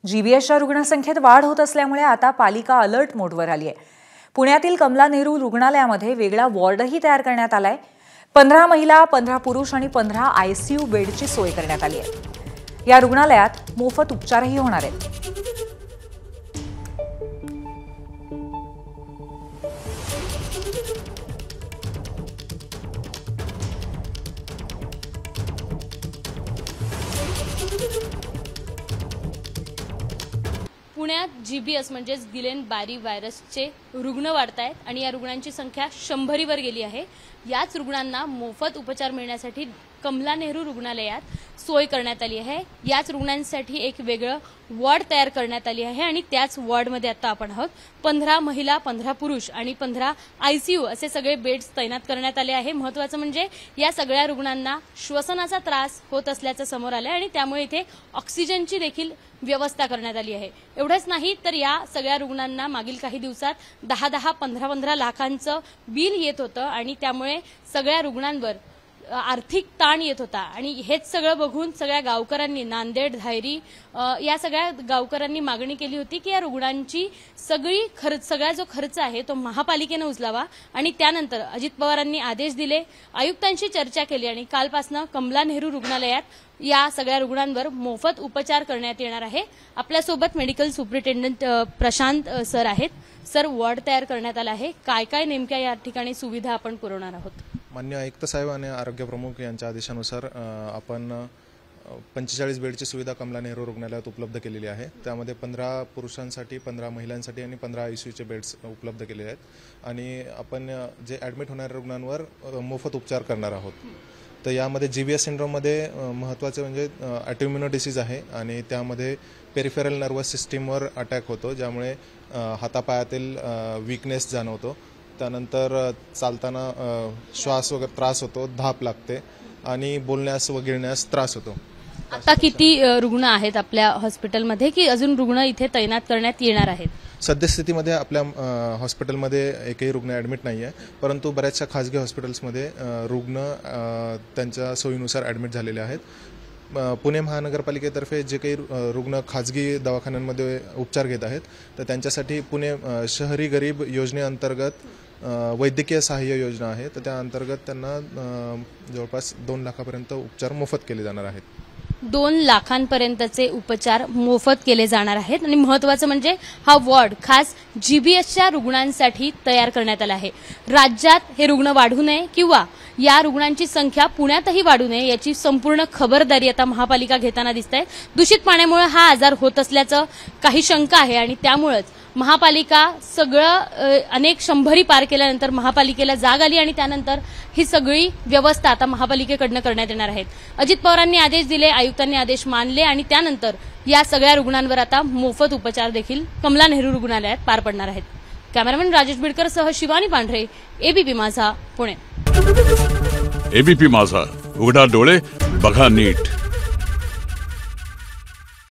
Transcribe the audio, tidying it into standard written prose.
जीबीएसच्या रुग्णसंख्येत वाढ होत असल्यामुळे आता पालिका अलर्ट मोडवर आली आहे। पुण्यातील कमला नेहरू रुग्णालयामध्ये वेगळा वॉर्डही तयार करण्यात आलाय। 15 महिला, 15 पुरुष आणि 15 आयसीयू बेडची सोय करण्यात आली आहे। या रुग्णालयात मोफत उपचारही होणार आहेत। पुण्यात जीबीएस म्हणजेच गिलेन बॅरी व्हायरसचे रुग्ण वाढत आहेत आणि या रुग्णांची संख्या 100वर गेली आहे। याच रुग्णांना मोफत उपचार मिळण्यासाठी कमला नेहरू रुग्णालयात सोय करण्यात आली आहे। याच रुग्णांसाठी एक वेगळं वॉर्ड तयार करण्यात आली आहे आणि त्याच वॉर्डमध्ये आता आपण आहोत। 15 महिला, 15 पुरुष आणि 15 आयसीयू असे सगळे बेड्स तैनात करण्यात आले आहे। महत्त्वाचं म्हणजे या सगळ्या रुग्णांना श्वसनाचा त्रास होत असल्याचं समोर आलं आणि त्यामुळे इथे ऑक्सिजनची देखील व्यवस्था करण्यात आली आहे। एवढंच नाही तर या सगळ्या रुग्णांना मागील काही दिवसात 10-10, 15-15 लाखांचं बिल येत होतं आणि त्यामुळे सगळ्या रुग्णांवर आर्थिक ताण येत होता आणि हेच सगळं बघून सगळ्या गावकऱ्यांनी, नांदेड, धायरी या सगळ्या गावकऱ्यांनी मागणी केली होती की या रुग्णांची सगळा जो खर्च आहे तो महापालिकेने उचलावा आणि त्यानंतर अजित पवारांनी आदेश दिले, आयुक्तांशी चर्चा केली आणि कालपासून कमला नेहरू रुग्णालयात या सगळ्या रुग्णांवर मोफत उपचार करण्यात येणार आहे। आपल्यासोबत मेडिकल सुपरिटेंडंट प्रशांत सर आहेत। सर, वॉर्ड तयार करण्यात आला आहे, काय काय नेमक्या या ठिकाणी सुविधा आपण पुरवणार आहोत? मान्य आयुक्त साहेब आणि आरोग्य प्रमुख यांच्या आदेशानुसार आपण 45 बेडची सुविधा कमला नेहरू रुग्णालयात उपलब्ध केलेली आहे। त्यामध्ये 15 पुरुषांसाठी, 15 महिलांसाठी आणि 15 आयसीयूचे बेड्स उपलब्ध केलेले आहेत आणि आपण जे ॲडमिट होणाऱ्या रुग्णांवर मोफत उपचार करणार आहोत। तर यामध्ये जीबीएस सिंड्रोममध्ये महत्त्वाचे म्हणजे ऑटोइम्युनो डिसीज आहे आणि त्यामध्ये पेरिफेरल नर्वस सिस्टीमवर अटॅक होतो, ज्यामुळे हातापायातील वीकनेस जाणवतो। त्यानंतर चालताना श्वास वगैरे त्रास होतो, धाप लागते आणि बोलण्यास व गिळण्यास त्रास होतो। आता किती रुग्ण आहेत आपल्या हॉस्पिटलमध्ये की अजून रुग्ण इथे तैनात करण्यात येणार आहेत? सद्यस्थितीमध्ये आपल्या हॉस्पिटलमध्ये एकही रुग्ण ॲडमिट नाही आहे, परंतु बऱ्याचशा खाजगी हॉस्पिटल्समध्ये रुग्ण त्यांच्या सोयीनुसार ॲडमिट झालेले आहेत। पुणे महानगरपालिकेतर्फे जे काही रुग्ण खाजगी दवाखान्यांमध्ये उपचार घेत आहेत तर त्यांच्यासाठी पुणे शहरी गरीब योजनेअंतर्गत वैद्यकीय सहाय्य योजना आहे, तर त्या अंतर्गत त्यांना जवळपास 2 लाखापर्यंत उपचार मोफत केले जाणार आहेत। 2 लाखांपर्यंतचे उपचार मोफत केले जाणार आहेत आणि महत्त्वाचं म्हणजे हा वॉर्ड खास जीबीएसच्या रुग्णांसाठी तयार करण्यात आला आहे। राज्यात हे रुग्ण वाढू नये किंवा या रुग्णांची संख्या पुण्यातही वाढू नये याची संपूर्ण खबरदारी आता महापालिका घेताना दिसते। दूषित पाण्यामुळे हा आजार होत असल्याचं काही शंका आहे आणि त्यामुळेच महापालिका सगळं अनेक 100 पार केल्यानंतर महापालिकेला जाग आली आणि त्यानंतर ही सगळी व्यवस्था आता महापालिकेकडनं करण्यात येणार आहेत। अजित पवारांनी आदेश दिले, आयुक्तांनी आदेश मानले आणि त्यानंतर या सगळ्या रुग्णांवर आता मोफत उपचार देखील कमला नेहरू रुग्णालयात पार पडणार आहेत। कॅमेरामॅन राजेश बिडकर सह शिवानी पांढरे, एबीपी माझा, पुणे। एबीपी माझा, उघडा डोळे बघा नीट।